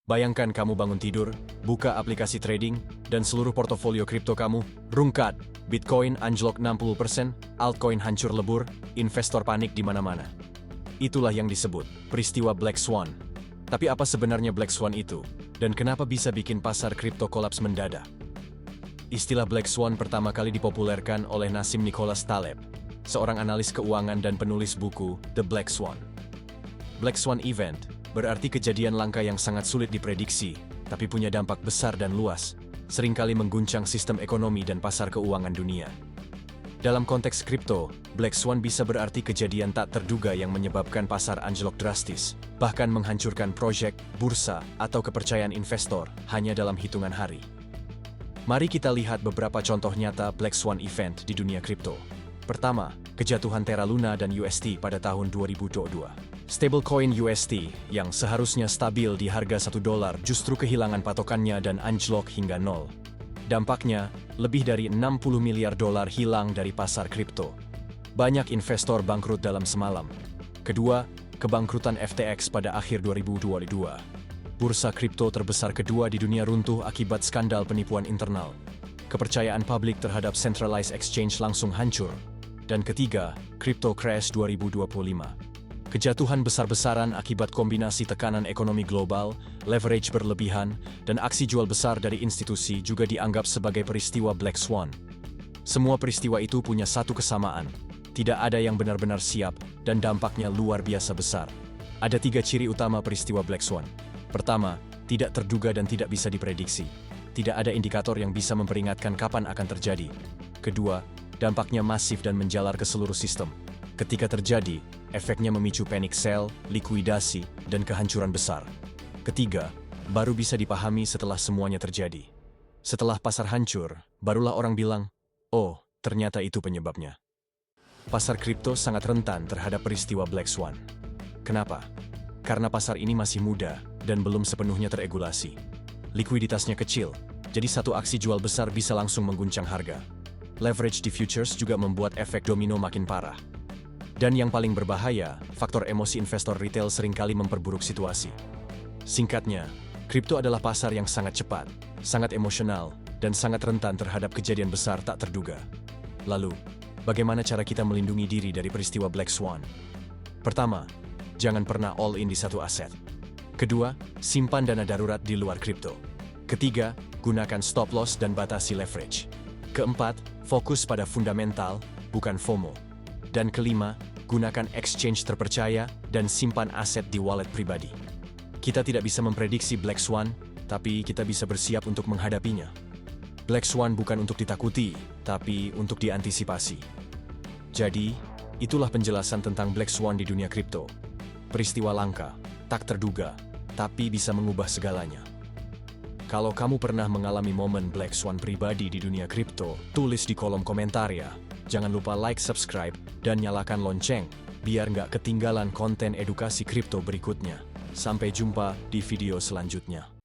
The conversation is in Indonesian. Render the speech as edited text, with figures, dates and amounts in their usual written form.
Bayangkan kamu bangun tidur, buka aplikasi trading, dan seluruh portofolio kripto kamu rungkat. Bitcoin anjlok 60%, altcoin hancur lebur, investor panik di mana-mana. Itulah yang disebut peristiwa Black Swan. Tapi apa sebenarnya Black Swan itu? Dan kenapa bisa bikin pasar kripto kolaps mendadak? Istilah Black Swan pertama kali dipopulerkan oleh Nassim Nicholas Taleb, seorang analis keuangan dan penulis buku The Black Swan. Black Swan Event berarti kejadian langka yang sangat sulit diprediksi, tapi punya dampak besar dan luas, seringkali mengguncang sistem ekonomi dan pasar keuangan dunia. Dalam konteks kripto, Black Swan bisa berarti kejadian tak terduga yang menyebabkan pasar anjlok drastis, bahkan menghancurkan proyek, bursa, atau kepercayaan investor hanya dalam hitungan hari. Mari kita lihat beberapa contoh nyata Black Swan Event di dunia kripto. Pertama, kejatuhan Terra Luna dan UST pada tahun 2022. Stablecoin UST yang seharusnya stabil di harga $1 justru kehilangan patokannya dan anjlok hingga nol. Dampaknya, lebih dari $60 miliar hilang dari pasar kripto. Banyak investor bangkrut dalam semalam. Kedua, kebangkrutan FTX pada akhir 2022. Bursa kripto terbesar kedua di dunia runtuh akibat skandal penipuan internal. Kepercayaan publik terhadap centralized exchange langsung hancur. Dan ketiga, crypto crash 2025. Kejatuhan besar-besaran akibat kombinasi tekanan ekonomi global, leverage berlebihan, dan aksi jual besar dari institusi juga dianggap sebagai peristiwa Black Swan. Semua peristiwa itu punya satu kesamaan, tidak ada yang benar-benar siap, dan dampaknya luar biasa besar. Ada 3 ciri utama peristiwa Black Swan. Pertama, tidak terduga dan tidak bisa diprediksi. Tidak ada indikator yang bisa memperingatkan kapan akan terjadi. Kedua, dampaknya masif dan menjalar ke seluruh sistem. Ketika terjadi, efeknya memicu panic sell, likuidasi, dan kehancuran besar. Ketiga, baru bisa dipahami setelah semuanya terjadi. Setelah pasar hancur, barulah orang bilang, oh, ternyata itu penyebabnya. Pasar kripto sangat rentan terhadap peristiwa Black Swan. Kenapa? Karena pasar ini masih muda dan belum sepenuhnya teregulasi. Likuiditasnya kecil, jadi satu aksi jual besar bisa langsung mengguncang harga. Leverage di futures juga membuat efek domino makin parah. Dan yang paling berbahaya, faktor emosi investor retail seringkali memperburuk situasi. Singkatnya, kripto adalah pasar yang sangat cepat, sangat emosional, dan sangat rentan terhadap kejadian besar tak terduga. Lalu, bagaimana cara kita melindungi diri dari peristiwa Black Swan? Pertama, jangan pernah all in di satu aset. Kedua, simpan dana darurat di luar kripto. Ketiga, gunakan stop loss dan batasi leverage. Keempat, fokus pada fundamental, bukan FOMO. Dan kelima, gunakan exchange terpercaya dan simpan aset di wallet pribadi. Kita tidak bisa memprediksi Black Swan, tapi kita bisa bersiap untuk menghadapinya. Black Swan bukan untuk ditakuti, tapi untuk diantisipasi. Jadi, itulah penjelasan tentang Black Swan di dunia kripto. Peristiwa langka, tak terduga, tapi bisa mengubah segalanya. Kalau kamu pernah mengalami momen Black Swan pribadi di dunia kripto, tulis di kolom komentar ya. Jangan lupa like, subscribe, dan nyalakan lonceng, biar nggak ketinggalan konten edukasi kripto berikutnya. Sampai jumpa di video selanjutnya.